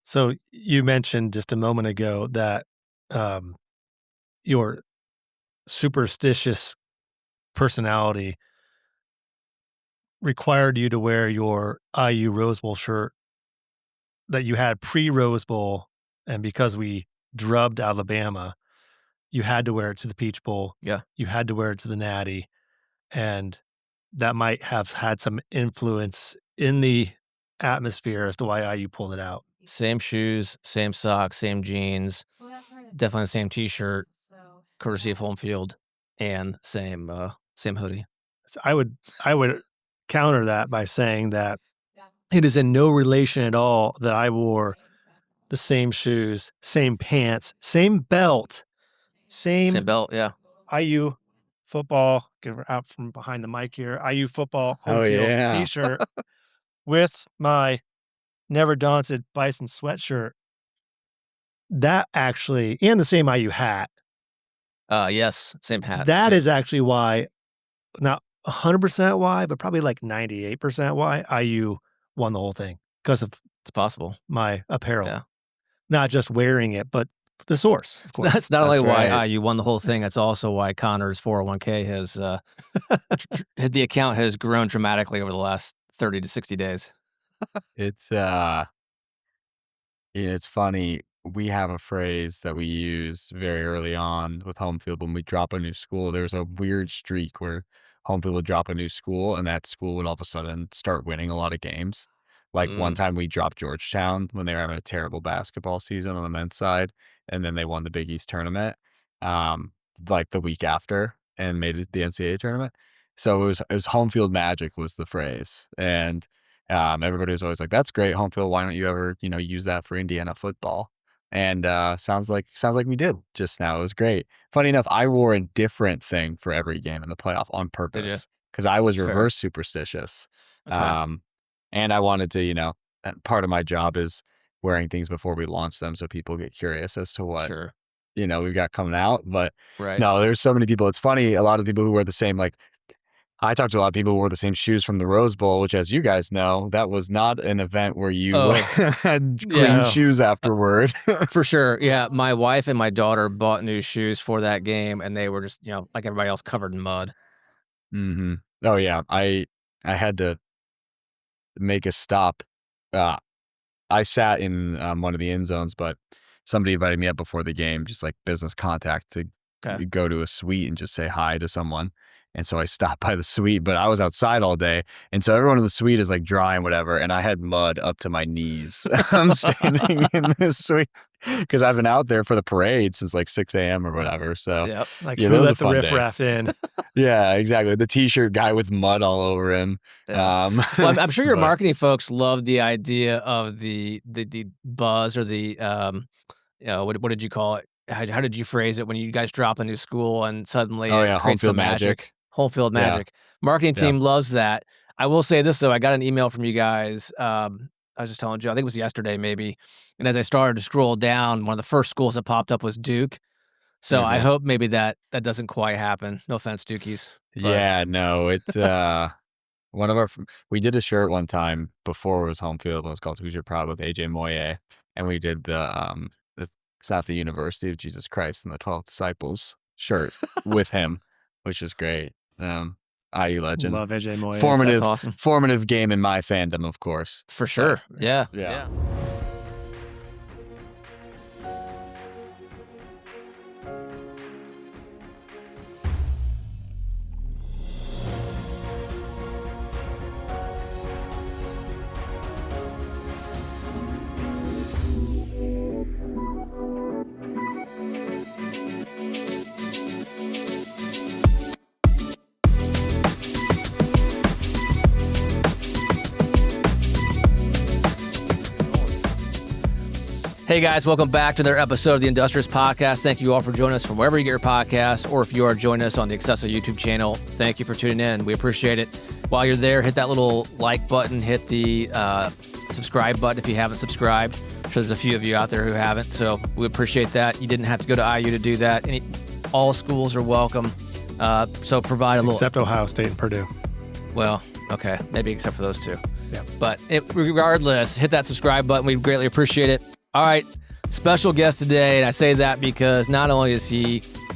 So you mentioned just a moment ago that your superstitious personality required you to wear your IU Rose Bowl shirt that you had pre-Rose Bowl, and because we drubbed Alabama, you had to wear it to the Peach Bowl. Yeah. You had to wear it to the Natty, and that might have had some influence in the atmosphere as to why IU pulled it out. Same shoes, same socks, same jeans, definitely the same T-shirt, courtesy of Homefield, and same hoodie. So I would counter that by saying that it is in no relation at all that I wore the same shoes, same pants, same belt, Same belt, yeah. IU football, get out from behind the mic here, IU football home field T-shirt with my Never Daunted Bison sweatshirt. That actually, and the same IU hat. Yes, same hat. That is actually why, not 100% why, but probably like 98% why IU won the whole thing, because of it's possible. my apparel. Yeah. Not just wearing it, but the source, of course. That's not only why IU won the whole thing, it's also why Connor's 401k has, the account has grown dramatically over the last 30 to 60 days. It's, it's funny. We have a phrase that we use very early on with Homefield when we drop a new school. There's a weird streak where Homefield would drop a new school, and that school would all of a sudden start winning a lot of games. Like one time we dropped Georgetown when they were having a terrible basketball season on the men's side, and then they won the Big East tournament like the week after and made it the NCAA tournament. So it was Homefield magic was the phrase. And everybody was always like, that's great, Homefield. Why don't you ever, use that for Indiana football? And sounds like we did just now. It was great. Funny enough, I wore a different thing for every game in the playoff on purpose because I was reverse superstitious. Okay. And I wanted to, part of my job is wearing things before we launch them so people get curious as to what, we've got coming out. But no, there's so many people. It's funny. A lot of people who wear the same, like, I talked to a lot of people who wore the same shoes from the Rose Bowl, which, as you guys know, that was not an event where you had clean shoes afterward. For sure. Yeah. My wife and my daughter bought new shoes for that game, and they were just, like everybody else, covered in mud. Mm-hmm. Oh, yeah. I had to make a stop. I sat in one of the end zones, but somebody invited me up before the game, just like business contact, to go to a suite and just say hi to someone. And so I stopped by the suite, but I was outside all day. And so everyone in the suite is like dry and whatever. And I had mud up to my knees. I'm standing in this suite because I've been out there for the parade since like 6 a.m. or whatever. So who let the riffraff in? Yeah, exactly. The T-shirt guy with mud all over him. Yeah. Well, I'm sure your marketing folks love the idea of the buzz or the, what did you call it? How did you phrase it when you guys drop a new school and suddenly it creates some magic? Homefield magic. Marketing team loves that. I will say this, though. I got an email from you guys. I was just telling Joe, I think it was yesterday maybe. And as I started to scroll down, one of the first schools that popped up was Duke. So I hope maybe that doesn't quite happen. No offense, Dukies. Yeah, no, it's one of we did a shirt one time before it was Homefield. It was called Who's Your Proud with AJ Moye. And we did the it's not the University of Jesus Christ and the 12 Disciples shirt with him, which is great. IU legend. Love AJ Moye. Formative, That's awesome. Formative game in my fandom, of course. For sure. Yeah. Hey guys, welcome back to another episode of the Industrious Podcast. Thank you all for joining us from wherever you get your podcasts, or if you are joining us on the Accessa YouTube channel, thank you for tuning in. We appreciate it. While you're there, hit that little like button, hit the subscribe button if you haven't subscribed. I'm sure there's a few of you out there who haven't, so we appreciate that. You didn't have to go to IU to do that. All schools are welcome. So provide a little... Except Ohio State and Purdue. Well, okay, maybe except for those two. Yeah. But regardless, hit that subscribe button. We greatly appreciate it. All right, special guest today, and I say that because not only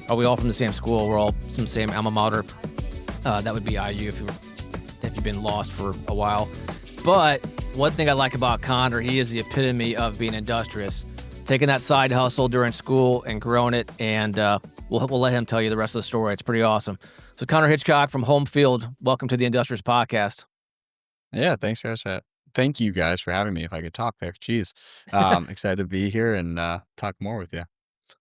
are we all from the same school, we're all from the same alma mater. That would be IU if you've been lost for a while. But one thing I like about Connor, he is the epitome of being industrious, taking that side hustle during school and growing it, and we'll let him tell you the rest of the story. It's pretty awesome. So Connor Hitchcock from Homefield, welcome to the Industrious Podcast. Yeah, thanks for asking. Thank you guys for having me. If I could talk there, geez, excited to be here and talk more with you.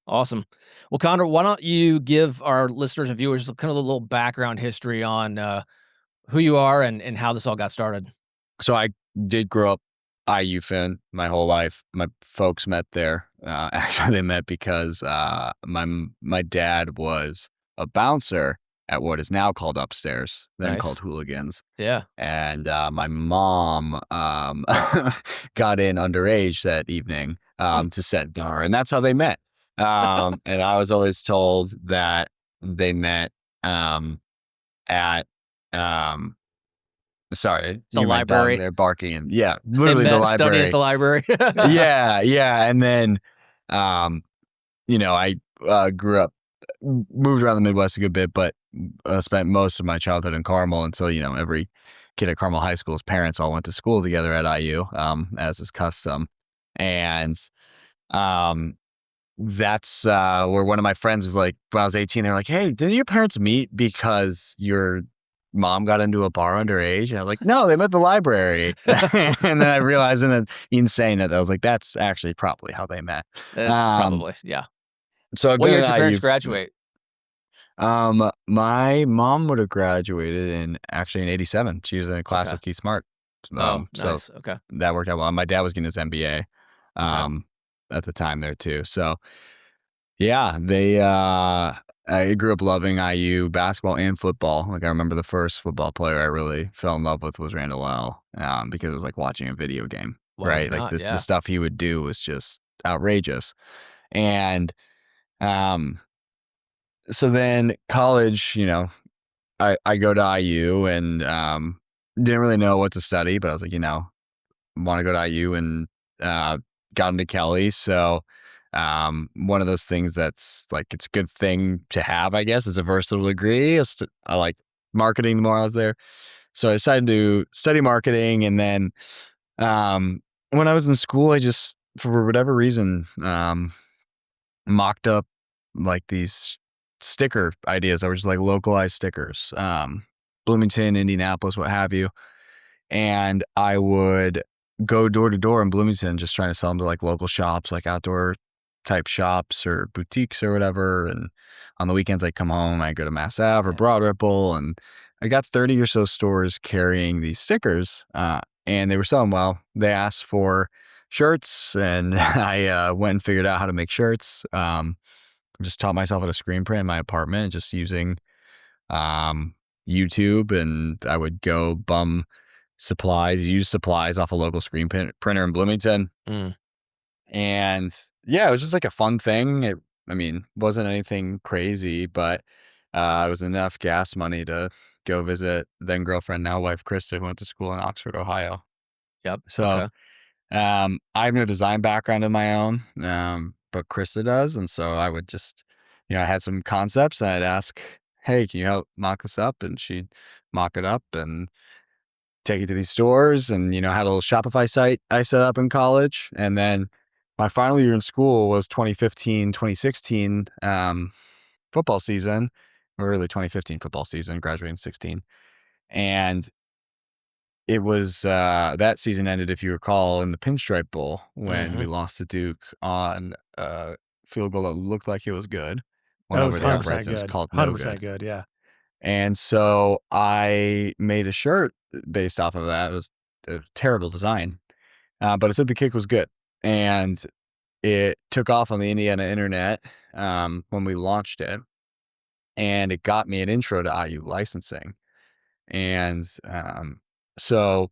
Awesome. Well, Connor, why don't you give our listeners and viewers kind of a little background history on who you are and how this all got started? So I did grow up IU fan my whole life. My folks met there. Actually, they met because my dad was a bouncer at what is now called Upstairs, then called Hooligans. Yeah. And my mom got in underage that evening to set bar, and that's how they met. And I was always told that they met at sorry, the library. They're barking, and yeah, literally the library. Studying at the library. yeah, and then I grew up, moved around the Midwest a good bit, but spent most of my childhood in Carmel, and so every kid at Carmel High School's parents all went to school together at IU, as is custom, and that's where one of my friends was like, when I was 18, they're like, "Hey, didn't your parents meet because your mom got into a bar underage?" And I was like, "No, they met at the library." And then I realized, and then in saying that, I was like, that's actually probably how they met. Probably, yeah. So what year did your parents graduate? My mom would have graduated in 87. She was in a class with Keith Smart. Nice. So okay. That worked out well. My dad was getting his MBA at the time there too. So yeah, I grew up loving IU basketball and football. Like I remember the first football player I really fell in love with was Randall L. Because it was like watching a video game, right? Like the stuff he would do was just outrageous. And so then college, I go to IU and didn't really know what to study, but I was like, want to go to IU, and got into Kelly. So one of those things that's like, it's a good thing to have, I guess. It's a versatile degree. I like marketing the more I was there. So I decided to study marketing. And then when I was in school, I just, for whatever reason, mocked up like these sticker ideas that were just like localized stickers, Bloomington, Indianapolis, what have you. And I would go door to door in Bloomington, just trying to sell them to like local shops, like outdoor type shops or boutiques or whatever. And on the weekends, I'd come home, I'd go to Mass Ave or Broad Ripple, and I got 30 or so stores carrying these stickers, and they were selling well. They asked for shirts, and I went and figured out how to make shirts. Just taught myself how to screen print in my apartment, just using YouTube, and I would go use supplies off a local screen printer in Bloomington. And yeah, it was just like a fun thing. It wasn't anything crazy, but it was enough gas money to go visit then girlfriend, now wife, Krista, who went to school in Oxford, Ohio. Yep. So I have no design background of my own, but Krista does. And so I would just, I had some concepts, and I'd ask, "Hey, can you help mock this up?" And she'd mock it up and take it to these stores, and, had a little Shopify site I set up in college. And then my final year in school was 2015, 2016 football season, or really 2015 football season, graduating 16. And it was, that season ended, if you recall, in the Pinstripe Bowl when we lost to Duke on a field goal that looked like it was good. That was 100% good. It was called 100% good, yeah. And so I made a shirt based off of that. It was a terrible design, but it said the kick was good. And it took off on the Indiana internet when we launched it. And it got me an intro to IU licensing. And so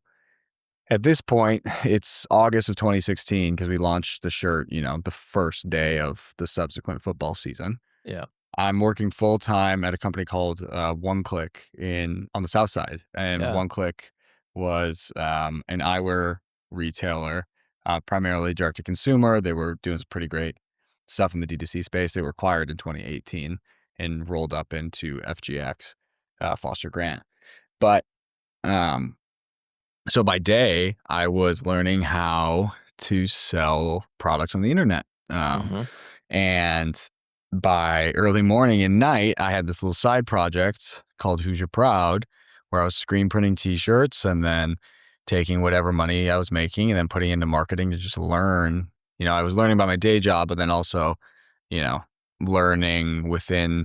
at this point, it's August of 2016 because we launched the shirt, the first day of the subsequent football season. Yeah. I'm working full time at a company called One Click on the South Side, and One Click was an eyewear retailer primarily direct to consumer. They were doing some pretty great stuff in the D2C space. They were acquired in 2018 and rolled up into FGX, Foster Grant. But so by day, I was learning how to sell products on the internet. And by early morning and night, I had this little side project called Who's Your Proud, where I was screen printing t-shirts and then taking whatever money I was making and then putting into marketing to just learn. I was learning about my day job, but then also, learning within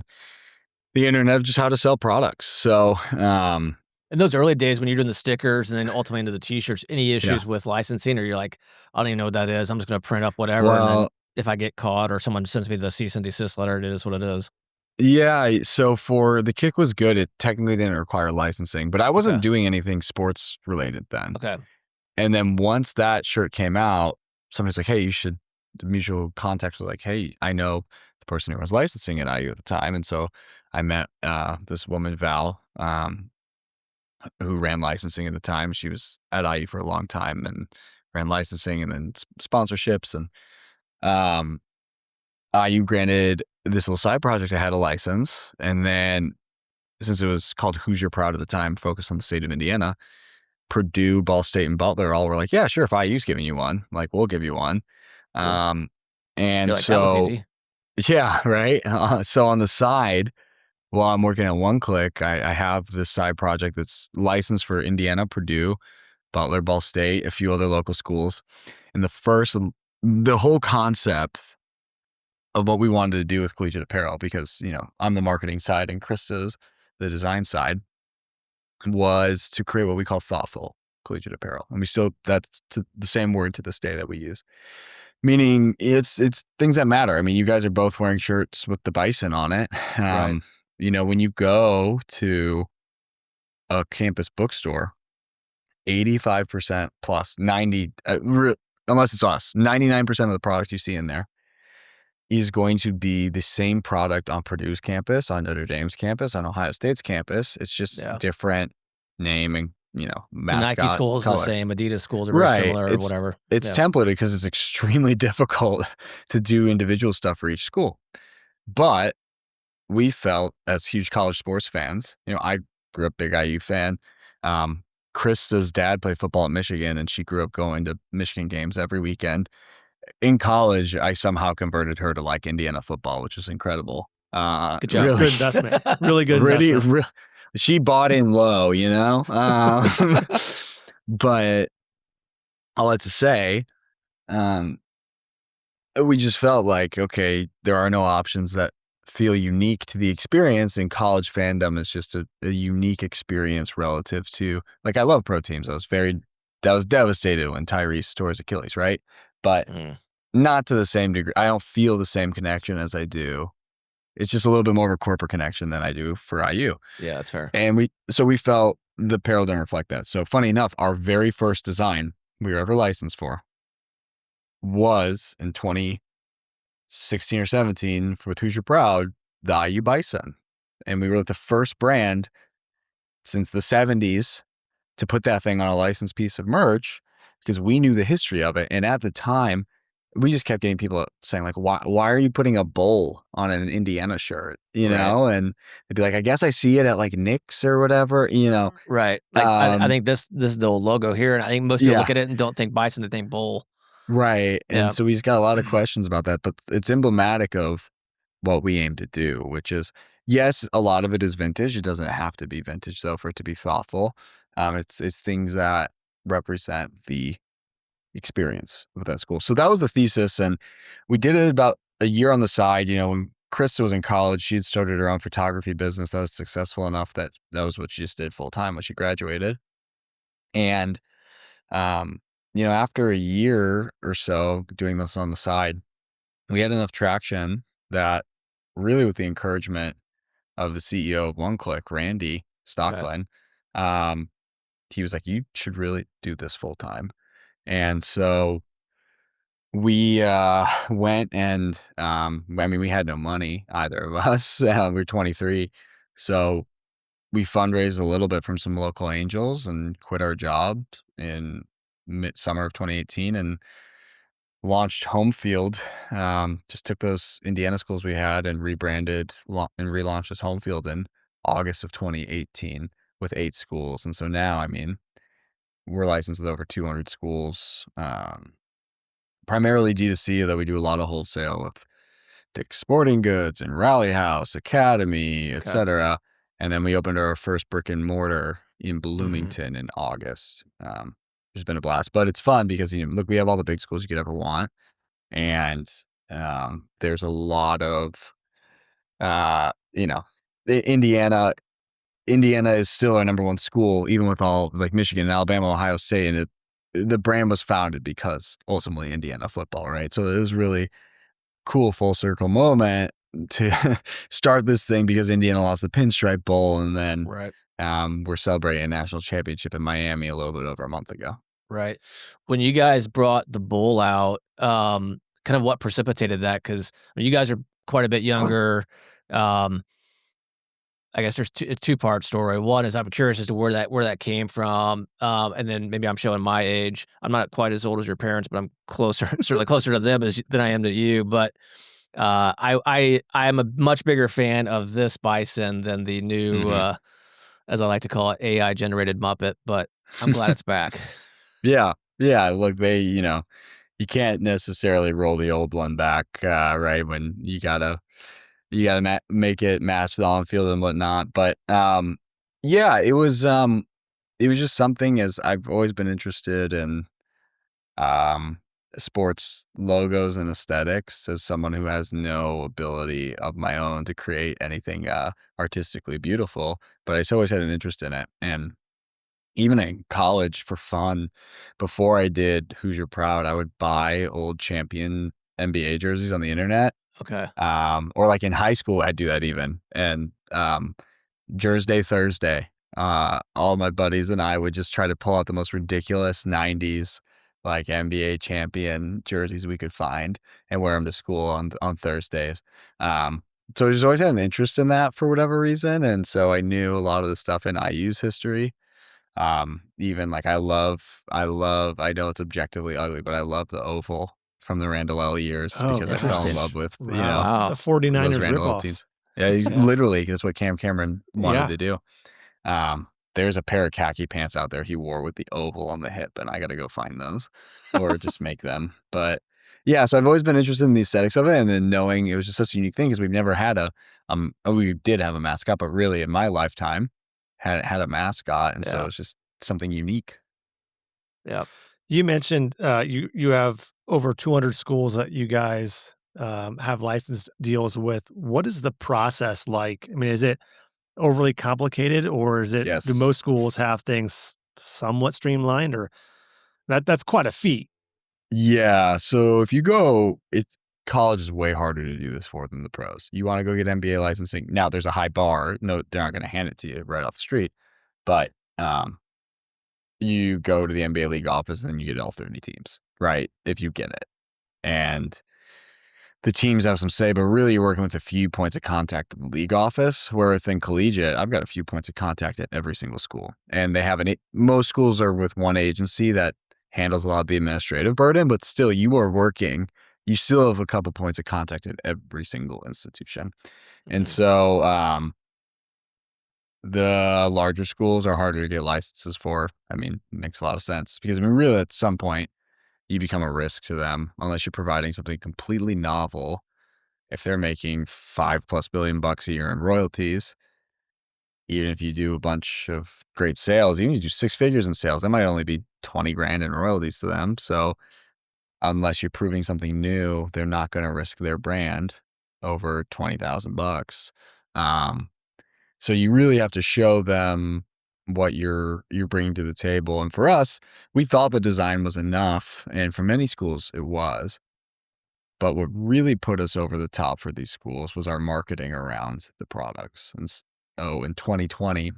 the internet just how to sell products. So, in those early days when you're doing the stickers and then ultimately into the t-shirts, any issues with licensing, or you're like, I don't even know what that is. I'm just going to print up whatever. And then if I get caught or someone sends me the cease and desist letter, it is what it is. Yeah. So for the Kick was good. It technically didn't require licensing, but I wasn't doing anything sports related then. Okay. And then once that shirt came out, somebody's like, hey, you should, the mutual contact was like, hey, I know the person who was licensing at IU at the time. And so I met this woman, Val, who ran licensing at the time. She was at IU for a long time and ran licensing and then sponsorships. And IU granted this little side project I had a license. And then since it was called Who's Your Proud at the time, focused on the state of Indiana, Purdue, Ball State, and Butler all were like, yeah, sure, if IU's giving you one, like, we'll give you one. Cool. And like, so, that was easy. Yeah, right. So on the side, while I'm working at One Click, I have this side project that's licensed for Indiana, Purdue, Butler, Ball State, a few other local schools. And the whole concept of what we wanted to do with collegiate apparel, because, I'm the marketing side and Krista's the design side, was to create what we call thoughtful collegiate apparel. And that's the same word to this day that we use. Meaning it's things that matter. I mean, you guys are both wearing shirts with the bison on it. Right. When you go to a campus bookstore, 85% plus 90, unless it's us, 99% of the product you see in there is going to be the same product on Purdue's campus, on Notre Dame's campus, on Ohio State's campus. It's just different name and, mascot. The Nike schools color. The same, Adidas schools are very similar or whatever. It's templated because it's extremely difficult to do individual stuff for each school. But we felt, as huge college sports fans, I grew up big IU fan. Krista's dad played football at Michigan, and she grew up going to Michigan games every weekend. In college, I somehow converted her to like Indiana football, which is incredible. Good job. Really, good investment. Really good investment. She bought in low, but all that to say, we just felt like, okay, there are no options that feel unique to the experience, and college fandom is just a unique experience relative to, like, I love pro teams. I was devastated when Tyrese tore his Achilles, right? But not to the same degree. I don't feel the same connection as I do. It's just a little bit more of a corporate connection than I do for IU. Yeah, that's fair. And we felt the apparel didn't reflect that. So funny enough, our very first design we were ever licensed for was in 2016 or 17 with Who's Your Proud, the IU Bison. And we were like the first brand since the 70s to put that thing on a licensed piece of merch because we knew the history of it. And at the time, we just kept getting people saying, like, why are you putting a bull on an Indiana shirt, know? And they'd be like, I guess I see it at like Nick's or whatever, Right. Like, I think this is the logo here. And I think most people look at it and don't think bison, they think bull. Right. And so we just got a lot of questions about that, but it's emblematic of what we aim to do, which is, yes, a lot of it is vintage. It doesn't have to be vintage though for it to be thoughtful. It's things that represent the experience with that school. So that was the thesis. And we did it about a year on the side. When Krista was in college, she had started her own photography business that was successful enough that was what she just did full time when she graduated. And, after a year or so doing this on the side, we had enough traction that really with the encouragement of the CEO of One Click, Randy Stockland, he was like, you should really do this full time. And so we went and, we had no money, either of us. We were 23. So we fundraised a little bit from some local angels and quit our jobs in summer of 2018 and launched Homefield. Just took those Indiana schools we had and rebranded and relaunched as Homefield in August of 2018 with 8 schools. And so now, I mean, we're licensed with over 200 schools, primarily D2C, though we do a lot of wholesale with Dick's Sporting Goods and Rally House, Academy, etc. And then we opened our first brick and mortar in Bloomington in August. It's been a blast, but it's fun because, look, we have all the big schools you could ever want. And there's a lot of, Indiana is still our number one school, even with all like Michigan, Alabama, Ohio State. And the brand was founded because ultimately Indiana football, right? So it was really cool full circle moment to start this thing because Indiana lost the Pinstripe Bowl, and then we're celebrating a national championship in Miami a little bit over a month ago. Right. When you guys brought the bowl out, kind of what precipitated that? Because you guys are quite a bit younger. I guess there's a two-part story. One is I'm curious as to where that came from, and then maybe I'm showing my age. I'm not quite as old as your parents, but I'm certainly closer to them than I am to you. But I am a much bigger fan of this bison than the new, as I like to call it, AI generated Muppet. But I'm glad it's back. Yeah. Look, you can't necessarily roll the old one back, right? When you gotta make it match the on-field and whatnot. But it was just something, as I've always been interested in sports logos and aesthetics, as someone who has no ability of my own to create anything artistically beautiful, but I always had an interest in it. And even in college, for fun, before I did Hoosier Proud, I would buy old champion NBA jerseys on the internet. Okay. Or like in high school, I'd do that even. And Jersey Thursday, all my buddies and I would just try to pull out the most ridiculous 90s like NBA champion jerseys we could find and wear them to school on Thursdays. So I just always had an interest in that for whatever reason. And so I knew a lot of the stuff in IU's history. Even like I know it's objectively ugly, but I love the oval from the Randall L years because I fell in love with, the 49ers ripoff. Teams. Yeah, literally, that's what Cam Cameron wanted to do. There's a pair of khaki pants out there he wore with the oval on the hip, and I got to go find those or just make them. But yeah, so I've always been interested in the aesthetics of it, and then knowing it was just such a unique thing because we've never had we did have a mascot, but really in my lifetime had a mascot, and so it's just something unique. Yeah. You mentioned you have over 200 schools that you guys have licensed deals with. What is the process like? I mean, is it overly complicated, or is it? Yes. Do most schools have things somewhat streamlined, or that's quite a feet? Yeah. So if you go, college is way harder to do this for than the pros. You want to go get NBA licensing. Now there's a high bar. No, they're not going to hand it to you right off the street, but you go to the NBA league office and then you get all 30 teams, right? If you get it. And the teams have some say, but really you're working with a few points of contact at the league office, where within collegiate, I've got a few points of contact at every single school. And they have most schools are with one agency that handles a lot of the administrative burden, but still you still have a couple points of contact at every single institution. And so the larger schools are harder to get licenses for. I mean, it makes a lot of sense because, really at some point you become a risk to them unless you're providing something completely novel. If they're making $5+ billion a year in royalties, even if you do a bunch of great sales, even if you do 6 figures in sales, that might only be $20,000 in royalties to them. So unless you're proving something new, they're not going to risk their brand over $20,000. So you really have to show them what you're bringing to the table. And for us, we thought the design was enough, and for many schools it was. But what really put us over the top for these schools was our marketing around the products. And in 2020,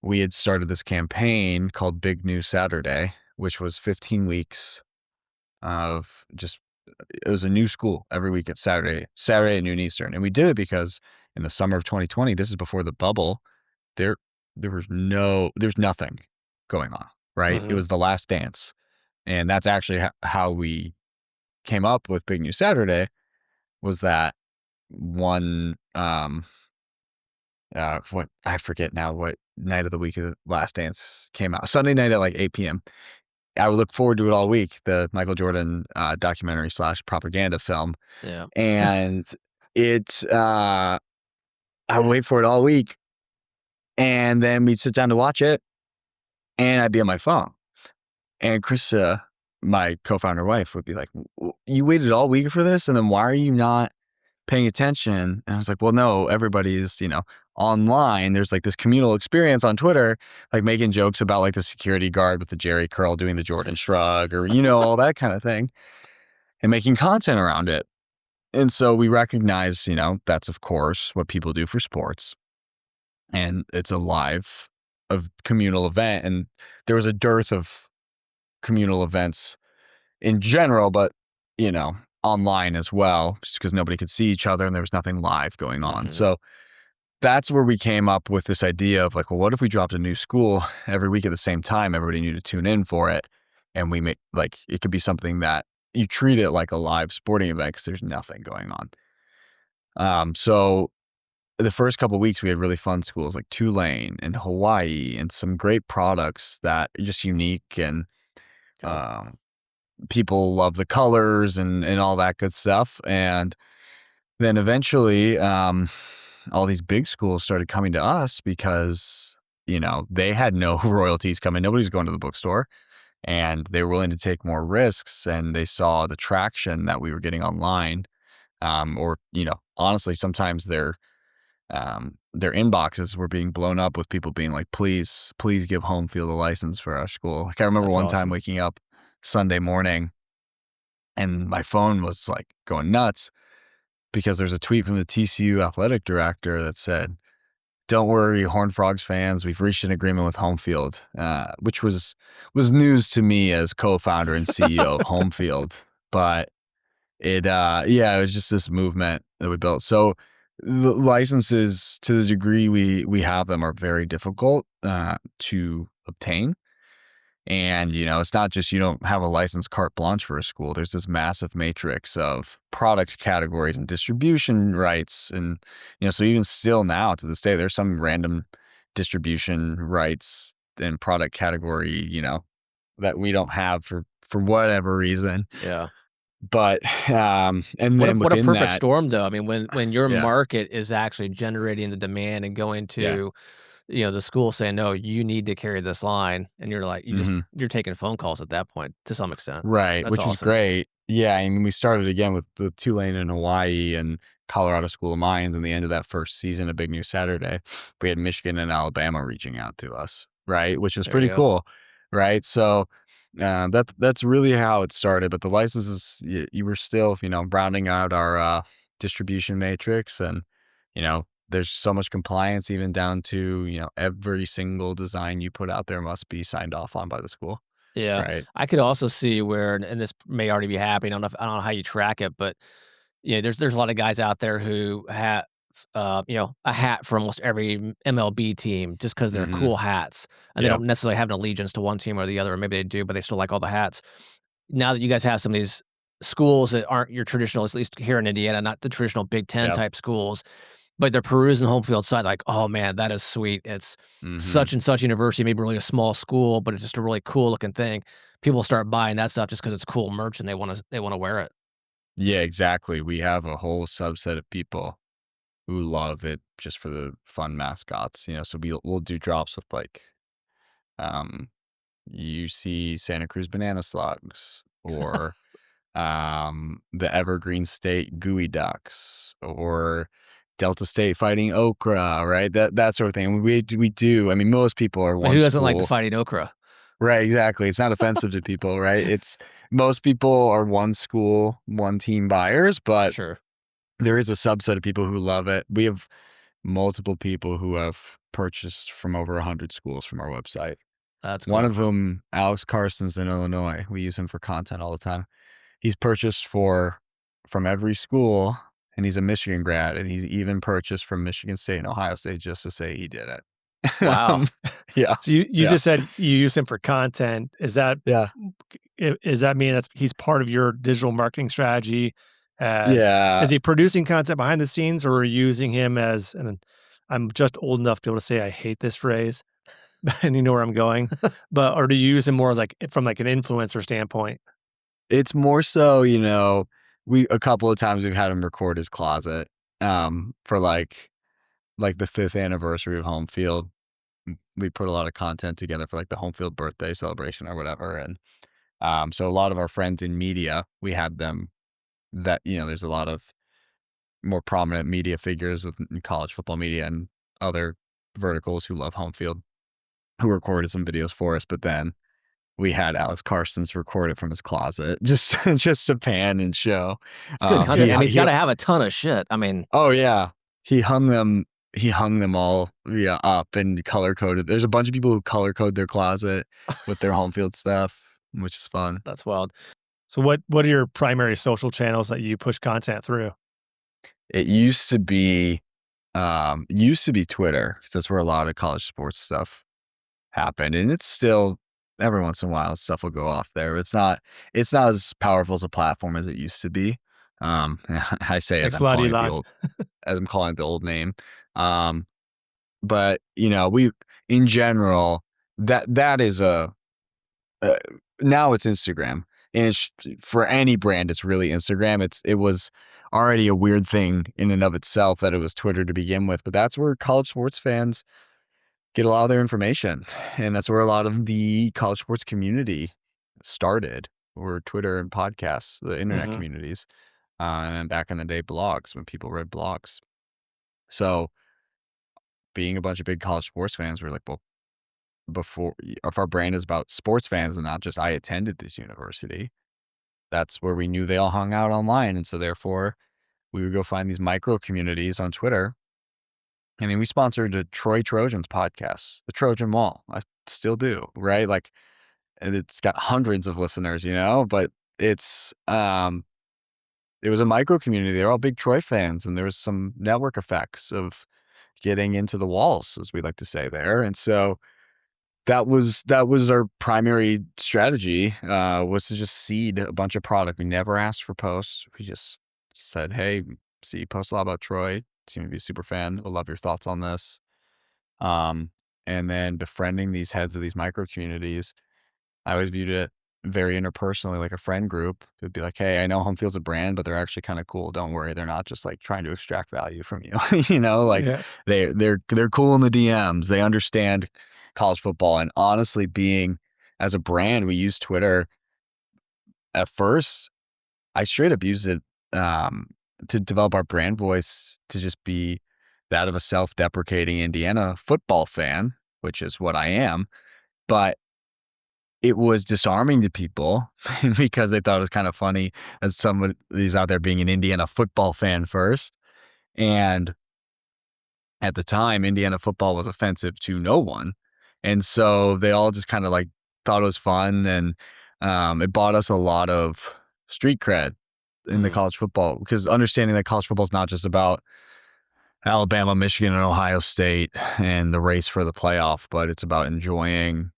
we had started this campaign called Big New Saturday, which was 15 weeks of it was a new school every week at Saturday at noon Eastern. And we did it because in the summer of 2020, this is before the bubble, there's nothing going on, right? It was the last dance. And that's actually how we came up with Big News Saturday, was that one, what, I forget now what night of the week of the Last Dance came out. Sunday night at like 8 p.m. I would look forward to it all week, the Michael Jordan documentary / propaganda film. Yeah. And it's, I would wait for it all week. And then we'd sit down to watch it, and I'd be on my phone. And Krista, my co-founder wife, would be like, you waited all week for this? And then why are you not paying attention? And I was like, well, no, everybody's, online. There's like this communal experience on Twitter, like making jokes about like the security guard with the Jerry curl doing the Jordan shrug, or, all that kind of thing, and making content around it. And so we recognize, that's of course what people do for sports. And it's a live communal event. And there was a dearth of communal events in general, but, online as well, just because nobody could see each other and there was nothing live going on. Mm-hmm. So that's where we came up with this idea of like, well, what if we dropped a new school every week at the same time? Everybody knew to tune in for it. And we make it could be something that you treat it like a live sporting event because there's nothing going on. So the first couple of weeks we had really fun schools like Tulane and Hawaii, and some great products that are just unique, and people love the colors and all that good stuff. And then eventually, all these big schools started coming to us because, they had no royalties coming. Nobody's going to the bookstore, and they were willing to take more risks, and they saw the traction that we were getting online. Or, honestly, sometimes their inboxes were being blown up with people being like, please give Homefield a license for our school. Like I remember one time waking up Sunday morning and my phone was like going nuts because there's a tweet from the TCU athletic director that said, don't worry, Horned Frogs fans, we've reached an agreement with Homefield, which was news to me as co-founder and CEO of Homefield. But it was just this movement that we built. So the licenses, to the degree we have them, are very difficult to obtain. And, it's not just you don't have a license carte blanche for a school. There's this massive matrix of product categories and distribution rights. And, so even still now to this day, there's some random distribution rights and product category, that we don't have for whatever reason. Yeah. But, and then what a perfect that, storm though. I mean, when your market is actually generating the demand and going to, the school saying, no, you need to carry this line. And you're like, you're taking phone calls at that point to some extent. Right. That's which awesome. was great. Yeah. I mean, we started again with the Tulane in Hawaii and Colorado School of Mines. And the end of that first season of Big News Saturday, we had Michigan and Alabama reaching out to us. Right. Which was pretty cool. Right. So, that's really how it started. But the licenses, you were still, rounding out our distribution matrix, and, there's so much compliance, even down to, every single design you put out there must be signed off on by the school. Yeah. Right. I could also see where, and this may already be happening, I don't know how you track it, but there's a lot of guys out there who have, a hat for almost every MLB team just because they're cool hats, and they don't necessarily have an allegiance to one team or the other, or maybe they do, but they still like all the hats. Now that you guys have some of these schools that aren't your traditional, at least here in Indiana, not the traditional Big Ten type schools, but they're perusing Homefield site like, oh man, that is sweet. It's such and such university, maybe really a small school, but it's just a really cool looking thing. People start buying that stuff just because it's cool merch and they want to wear it. Yeah, exactly. We have a whole subset of people who love it just for the fun mascots, so we'll do drops with like, UC Santa Cruz banana slugs, or the Evergreen State gooey ducks, or Delta State fighting okra, right? That sort of thing. We do. I mean, most people are one. Who doesn't school. like the fighting okra? Right, exactly. It's not offensive to people, right? It's most people are one school, one team buyers, but sure, there is a subset of people who love it. We have multiple people who have purchased from over 100 schools from our website. That's cool. One of whom, Alex Carson's in Illinois. We use him for content all the time. He's purchased from every school, and he's a Michigan grad, and he's even purchased from Michigan State and Ohio State just to say he did it. Wow. Yeah. So you just said you use him for content. Is that Does that mean he's part of your digital marketing strategy? Is Yeah. he producing content behind the scenes, or are you using him as, and I'm just old enough to be able to say I hate this phrase, and you know where I'm going, or do you use him more as from an influencer standpoint? It's more so, a couple of times we've had him record his closet, for like the 5th anniversary of Homefield. We put a lot of content together for like the Homefield birthday celebration or whatever. And, so a lot of our friends in media, we had them there's a lot of more prominent media figures in college football media and other verticals who love Homefield who recorded some videos for us. But then we had Alex Carson's record it from his closet, just to pan and show. It's good content. He's got to have a ton of shit. I mean, oh yeah, he hung them all up and color coded. There's a bunch of people who color code their closet with their Homefield stuff, which is fun. That's wild. So what are your primary social channels that you push content through? It used to be Twitter, because that's where a lot of college sports stuff happened, and it's still every once in a while stuff will go off there. It's not as powerful as a platform as it used to be. I say as I'm calling it the old name. But we in general that is now it's Instagram, and it's for any brand. It's really Instagram. It was already a weird thing in and of itself that it was Twitter to begin with, but that's where college sports fans get a lot of their information. And that's where a lot of the college sports community started, were Twitter and podcasts, the internet communities. And then back in the day, blogs, when people read blogs. So being a bunch of big college sports fans, we're like, well, if our brand is about sports fans and not just I attended this university, that's where we knew they all hung out online. And so therefore we would go find these micro communities on Twitter. I mean, we sponsored the Troy Trojans podcast, the Trojan Wall. I still do, right? Like, and it's got hundreds of listeners, but it was a micro community. They're all big Troy fans, and there was some network effects of getting into the walls, as we like to say there. And so that was our primary strategy, was to just seed a bunch of product. We never asked for posts. We just said, hey, see, you post a lot about Troy. Seem to be a super fan. We'll love your thoughts on this. And then befriending these heads of these micro communities, I always viewed it very interpersonally, like a friend group. It would be like, hey, I know Homefield's a brand, but they're actually kind of cool. Don't worry, they're not just like trying to extract value from you. They're cool in the DMs. They understand college football. And honestly, as a brand, we use Twitter. At first, I straight up used it to develop our brand voice to just be that of a self-deprecating Indiana football fan, which is what I am. But it was disarming to people because they thought it was kind of funny as somebody's out there being an Indiana football fan first. And at the time, Indiana football was offensive to no one. And so they all just kind of like thought it was fun. And it bought us a lot of street cred in the college football, because understanding that college football is not just about Alabama, Michigan, and Ohio State and the race for the playoff, but it's about enjoying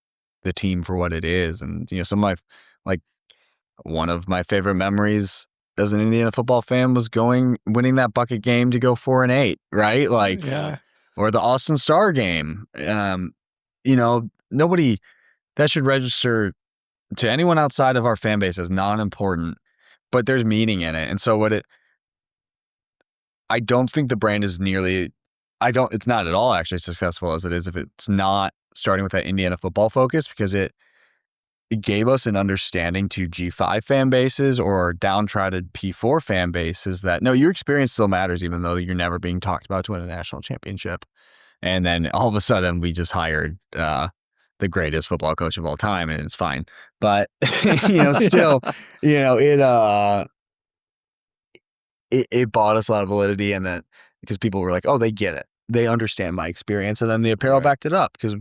the team for what it is. And, one of my favorite memories as an Indiana football fan was winning that bucket game to go 4-8, right? Or the Austin Star game. Nobody, that should register to anyone outside of our fan base as non-important, but there's meaning in it. And so I don't think the brand is it's not at all actually successful as it is if it's not starting with that Indiana football focus, because it gave us an understanding to G5 fan bases or downtrodden P4 fan bases that, no, your experience still matters, even though you're never being talked about to win a national championship. And then all of a sudden we just hired the greatest football coach of all time, and it's fine. But, still, it bought us a lot of validity, and then because people were like, oh, they get it. They understand my experience. And then the apparel backed it up, because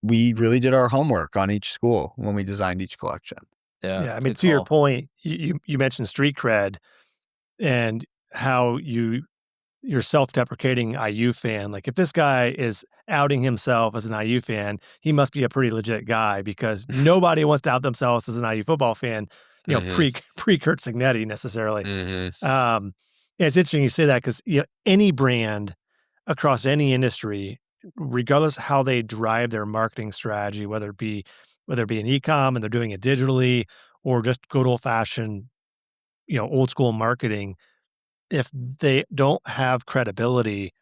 we really did our homework on each school when we designed each collection. Yeah. I mean, to your point, you mentioned street cred and how you're self-deprecating IU fan. Like, if this guy is outing himself as an IU fan, he must be a pretty legit guy because nobody wants to out themselves as an IU football fan, pre Kurt Signetti necessarily. It's interesting you say that because any brand across any industry, regardless of how they drive their marketing strategy, whether it be an e-com and they're doing it digitally or just good old fashioned, old school marketing, if they don't have credibility,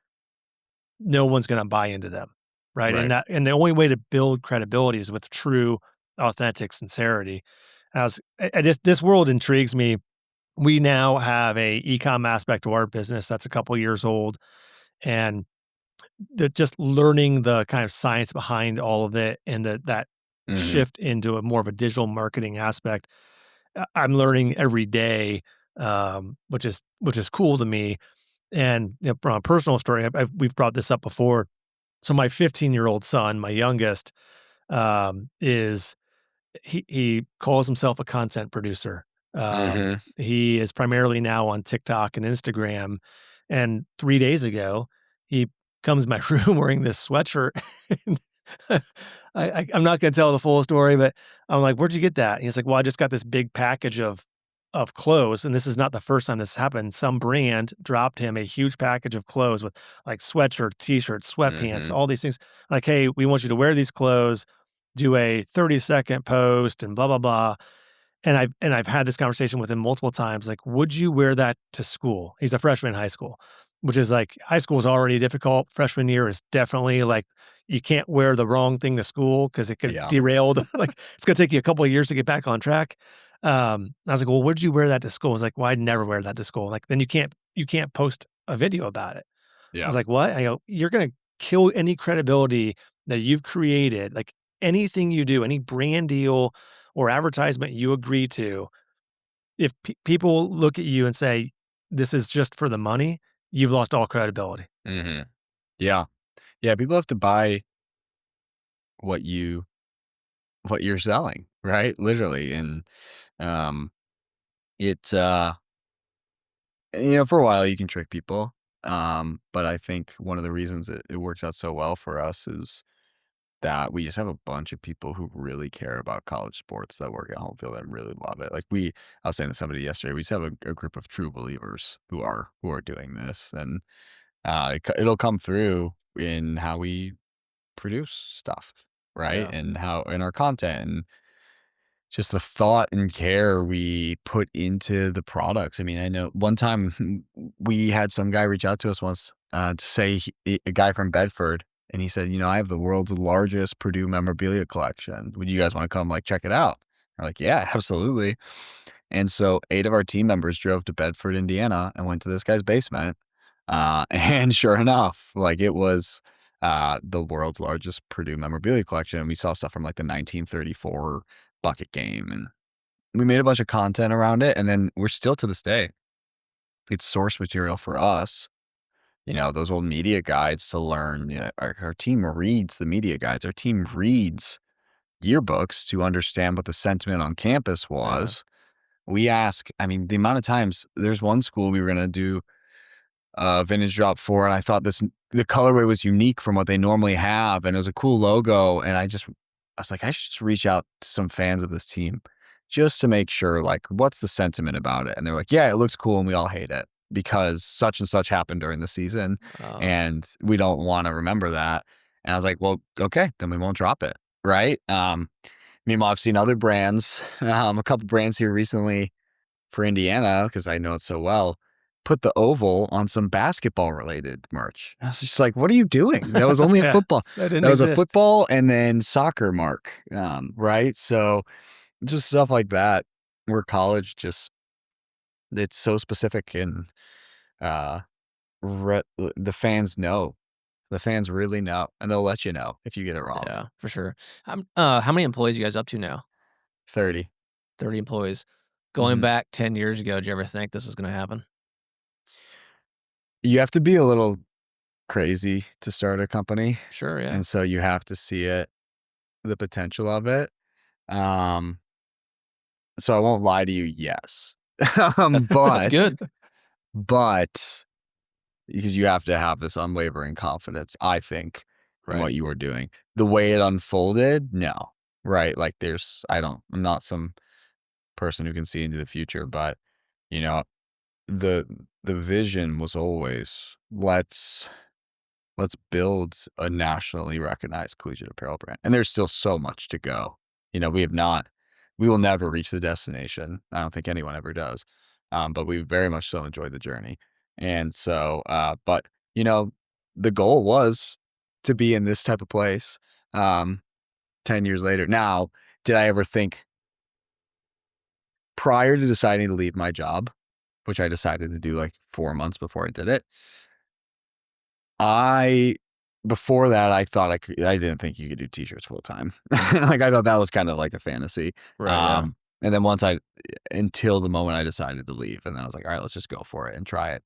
no one's going to buy into them. Right. Right. And the only way to build credibility is with true, authentic sincerity. This world intrigues me. We now have a e-com aspect to our business that's a couple years old, and just learning the kind of science behind all of it and that shift into a more of a digital marketing aspect. I'm learning every day, which is cool to me. And from a personal story, we've brought this up before. So my 15-year-old son, my youngest, is he calls himself a content producer. He is primarily now on TikTok and Instagram. And 3 days ago, he comes in my room wearing this sweatshirt. And I'm not going to tell the full story, but I'm like, "Where'd you get that?" And he's like, "Well, I just got this big package of clothes, and this is not the first time this happened. Some brand dropped him a huge package of clothes with like sweatshirt, t-shirts, sweatpants, all these things. Like, hey, we want you to wear these clothes, do a 30-second post, and blah blah blah." And I've had this conversation with him multiple times. Like, would you wear that to school? He's a freshman in high school, which is like high school is already difficult. Freshman year is definitely like you can't wear the wrong thing to school because it could derail like it's gonna take you a couple of years to get back on track. I was like, well, would you wear that to school? I was like, well, I'd never wear that to school. Like, then you can't post a video about it. I was like, what? I go, you're gonna kill any credibility that you've created. Like anything you do, any brand deal or advertisement you agree to, if people look at you and say, this is just for the money, you've lost all credibility. Yeah. Yeah. People have to buy what you're selling, right? Literally. And, for a while you can trick people. But I think one of the reasons it works out so well for us is that we just have a bunch of people who really care about college sports that work at Homefield and really love it. Like I was saying to somebody yesterday, we just have a group of true believers who are doing this, and it'll come through in how we produce stuff, right? And how in our content and just the thought and care we put into the products. I mean, I know one time we had some guy reach out to us once to say a guy from Bedford. And he said, I have the world's largest Purdue memorabilia collection. Would you guys want to come check it out? We're like, yeah, absolutely. And so 8 of our team members drove to Bedford, Indiana and went to this guy's basement. And sure enough, it was the world's largest Purdue memorabilia collection. And we saw stuff from the 1934 bucket game. And we made a bunch of content around it. And then we're still to this day, it's source material for us. Those old media guides to learn. Our team reads the media guides. Our team reads yearbooks to understand what the sentiment on campus was. We ask, the amount of times, there's one school we were going to do a vintage drop for, and I thought the colorway was unique from what they normally have, and it was a cool logo, and I was like, I should just reach out to some fans of this team just to make sure, what's the sentiment about it? And they're like, yeah, it looks cool, and we all hate it because such and such happened during the season, and we don't want to remember that. And I was like, well, okay, then we won't drop it, right? Meanwhile, I've seen other brands, a couple brands here recently for Indiana, because I know it so well, put the oval on some basketball-related merch. I was just like, what are you doing? That was only a football. That was a football and then soccer mark, right? So just stuff like that, where college it's so specific, and the fans know. The fans really know, and they'll let you know if you get it wrong. Yeah, for sure. How many employees are you guys up to now? 30. 30 employees. Going back 10 years ago, did you ever think this was going to happen? You have to be a little crazy to start a company. Sure, yeah. And so you have to see the potential of it. So I won't lie to you, yes. But that's good. But because you have to have this unwavering confidence, I think, in what you were doing. The way it unfolded, no. Right? Like I'm not some person who can see into the future, but you know, the vision was always let's build a nationally recognized collegiate apparel brand. And there's still so much to go. You know, we will never reach the destination. I don't think anyone ever does. But we very much so enjoyed the journey. And so, but you know, the goal was to be in this type of place 10 years later. Now, did I ever think prior to deciding to leave my job, which I decided to do like 4 months before I did it, before that, I thought I didn't think you could do t-shirts full time. Like I thought that was kind of like a fantasy. Right. And then until the moment I decided to leave, and then I was like, all right, let's just go for it and try it.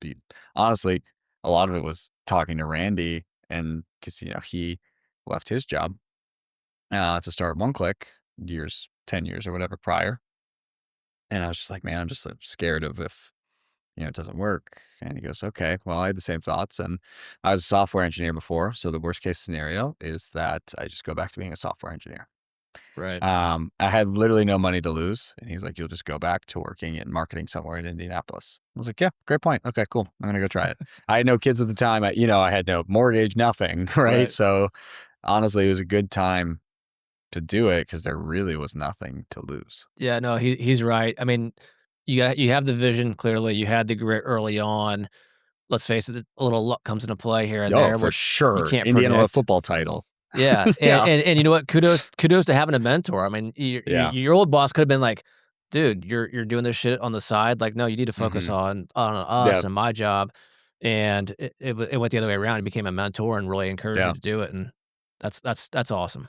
Honestly, a lot of it was talking to Randy, and cause he left his job, to start One Click 10 years or whatever prior. And I was just like, man, I'm just scared of if it doesn't work. And he goes, okay, well, I had the same thoughts, and I was a software engineer before. So the worst case scenario is that I just go back to being a software engineer. Right. I had literally no money to lose. And he was like, you'll just go back to working in marketing somewhere in Indianapolis. I was like, yeah, great point. Okay, cool. I'm going to go try it. I had no kids at the time. I had no mortgage, nothing. Right. So honestly, it was a good time to do it because there really was nothing to lose. Yeah, no, he's right. I mean, you have the vision, clearly. You had the grit early on. Let's face it, a little luck comes into play here and there, for which sure. you can't Indiana predict. football title. Yeah. And you know what? Kudos to having a mentor. I mean, your old boss could have been like, dude, you're doing this shit on the side. Like, no, you need to focus on us and my job. And it went the other way around. He became a mentor and really encouraged you to do it. And that's awesome.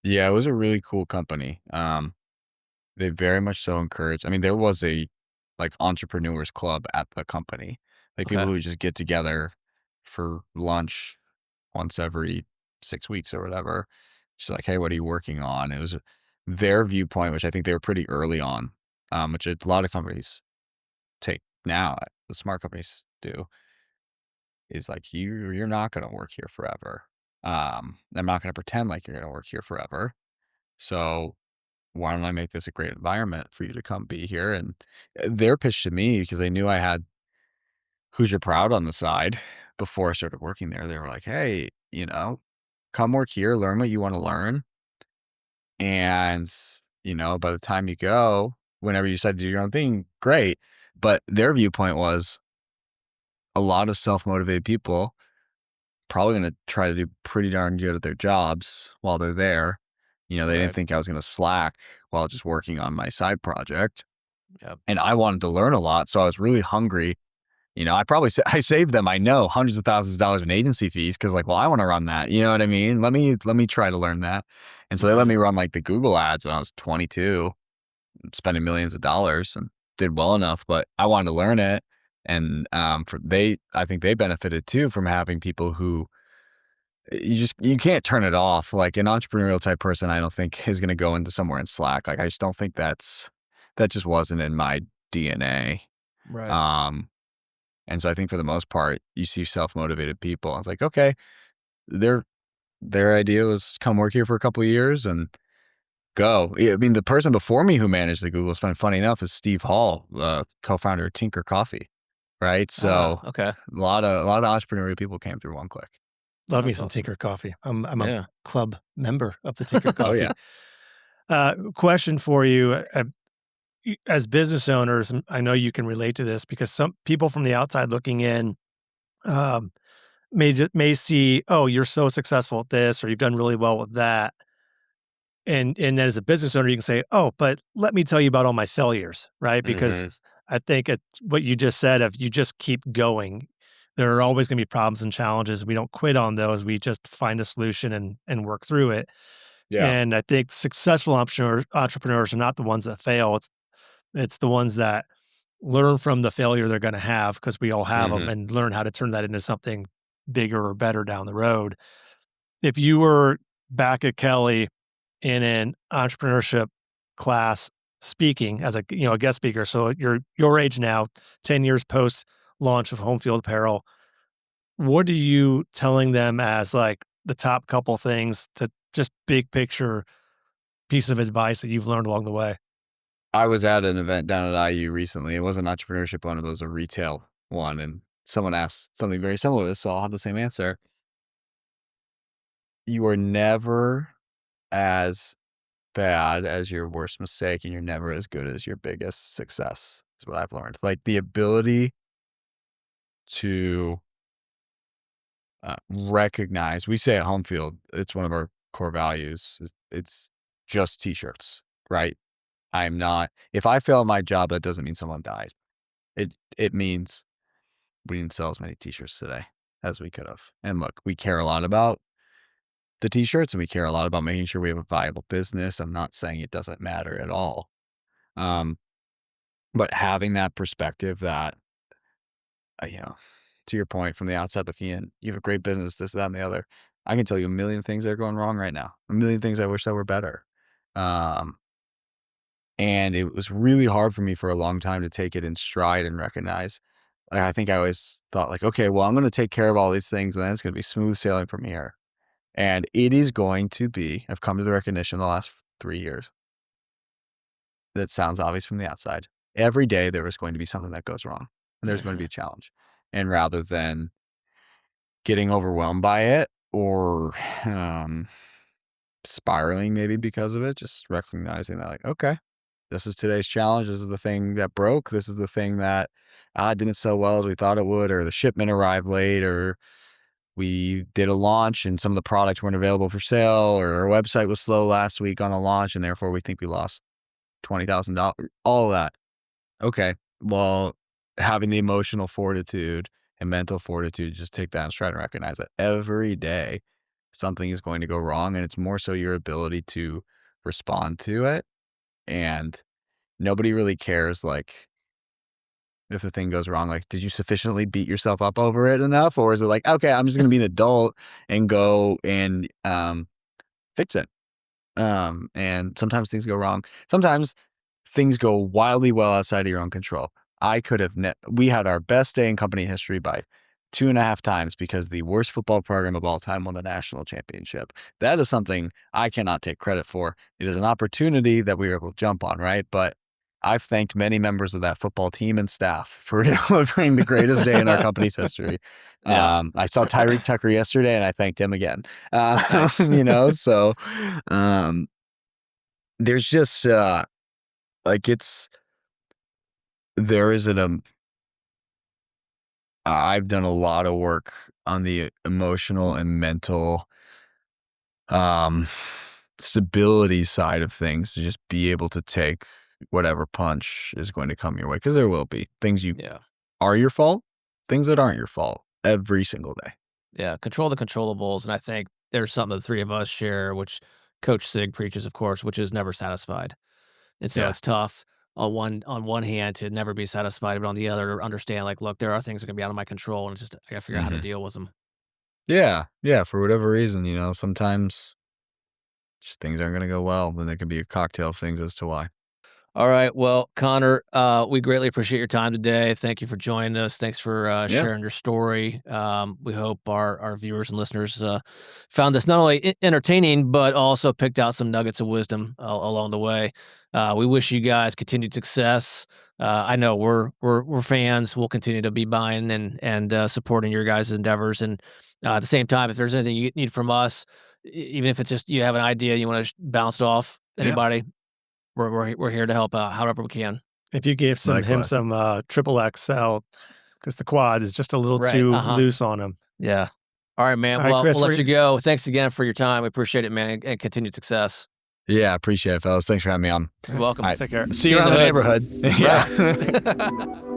Yeah, it was a really cool company. They very much so encouraged. I mean, there was a entrepreneurs club at the company, people who just get together for lunch once every 6 weeks or whatever. Just like, hey, what are you working on? It was their viewpoint, which I think they were pretty early on, which a lot of companies take now. The smart companies do. Is like you're not going to work here forever. I'm not going to pretend like you're going to work here forever. So why don't I make this a great environment for you to come be here? And their pitch to me, because they knew I had Hoosier Proud on the side before I started working there, they were like, hey, come work here, learn what you want to learn. And, by the time you go, whenever you decide to do your own thing, great. But their viewpoint was a lot of self-motivated people probably going to try to do pretty darn good at their jobs while they're there. They didn't think I was going to slack while just working on my side project. Yep. And I wanted to learn a lot. So I was really hungry. I saved them, I know, hundreds of thousands of dollars in agency fees because I want to run that. You know what I mean? Let me try to learn that. And so they let me run the Google ads when I was 22, spending millions of dollars, and did well enough, but I wanted to learn it. And I think they benefited too from having people who you can't turn it off. Like an entrepreneurial type person, I don't think is going to go into somewhere and slack. I just don't think that just wasn't in my DNA. Right. And so I think for the most part, you see self-motivated people. I was like, okay, their idea was come work here for a couple of years and go. I mean, the person before me who managed the Google Spend, funny enough, is Steve Hall, co-founder of Tinker Coffee. Right. So okay. a lot of entrepreneurial people came through One Click. Love me some Tinker Coffee. I'm a club member of the Tinker Coffee. Question for you. As business owners, I know you can relate to this because some people from the outside looking in may see, oh, you're so successful at this, or you've done really well with that. And then as a business owner, you can say, oh, but let me tell you about all my failures, right? Because I think what you just said, if you just keep going, there are always going to be problems and challenges. We don't quit on those. We just find a solution and work through it. Yeah. And I think successful entrepreneurs are not the ones that fail. It's the ones that learn from the failure they're going to have, because we all have them, and learn how to turn that into something bigger or better down the road. If you were back at Kelly in an entrepreneurship class speaking as a guest speaker, so you're your age now, 10 years post launch of Homefield Apparel, what are you telling them as the top couple things to just big picture piece of advice that you've learned along the way? I was at an event down at IU recently. It wasn't an entrepreneurship one, it was a retail one. And someone asked something very similar to this, so I'll have the same answer. You are never as bad as your worst mistake, and you're never as good as your biggest success, is what I've learned. Like the ability to recognize, we say at Homefield, it's one of our core values. It's just t-shirts, right? I'm not, if I fail at my job, that doesn't mean someone died. It means we didn't sell as many t-shirts today as we could have. And look, we care a lot about the t-shirts and we care a lot about making sure we have a viable business. I'm not saying it doesn't matter at all. But having that perspective that, to your point, from the outside looking in, you have a great business, this, that, and the other. I can tell you a million things that are going wrong right now. A million things I wish that were better. And it was really hard for me for a long time to take it in stride and recognize. Like, I think I always thought like, okay, well, I'm going to take care of all these things and then it's going to be smooth sailing from here. And it is going to be, I've come to the recognition in the last 3 years. That sounds obvious from the outside. Every day there is going to be something that goes wrong and there's going to be a challenge. And rather than getting overwhelmed by it or spiraling maybe because of it, just recognizing that like, okay, this is today's challenge. This is the thing that broke. This is the thing that didn't sell well as we thought it would, or the shipment arrived late, or we did a launch and some of the products weren't available for sale, or our website was slow last week on a launch and therefore we think we lost $20,000, all of that. Okay, well, having the emotional fortitude and mental fortitude, just take that and try to recognize that every day something is going to go wrong, and it's more so your ability to respond to it. And nobody really cares, like, if the thing goes wrong, like, did you sufficiently beat yourself up over it enough? Or is it like, okay, I'm just going to be an adult and go and fix it. And sometimes things go wrong. Sometimes things go wildly well outside of your own control. I could have, we had our best day in company history by 2.5 times because the worst football program of all time won the national championship. That is something I cannot take credit for. It is an opportunity that we were able to jump on, right? But I've thanked many members of that football team and staff for delivering the greatest day in our company's history. Yeah. I saw Tyreek Tucker yesterday and I thanked him again. Nice. So there's just there isn't I've done a lot of work on the emotional and mental stability side of things to just be able to take whatever punch is going to come your way, because there will be things are your fault, things that aren't your fault every single day. Yeah, control the controllables, and I think there's something the three of us share, which Coach Sig preaches, of course, which is never satisfied. And so it's tough on one hand to never be satisfied, but on the other to understand, like, look, there are things that can be out of my control, and it's just I gotta figure out how to deal with them. Yeah, for whatever reason, sometimes just things aren't going to go well, then there can be a cocktail of things as to why. All right. Well, Connor, we greatly appreciate your time today. Thank you for joining us. Thanks for sharing your story. We hope our viewers and listeners found this not only entertaining, but also picked out some nuggets of wisdom along the way. We wish you guys continued success. I know we're fans. We'll continue to be buying and supporting your guys' endeavors. And at the same time, if there's anything you need from us, even if it's just you have an idea you want to bounce it off anybody, we're here to help out however we can. If you gave him some triple XL, because the quad is just a little too loose on him. Yeah. All right, man. Well, Chris, we'll let you go. Thanks again for your time. We appreciate it, man, and continued success. Yeah, appreciate it, fellas. Thanks for having me on. You're welcome. Take care. See you around the neighborhood. Yeah.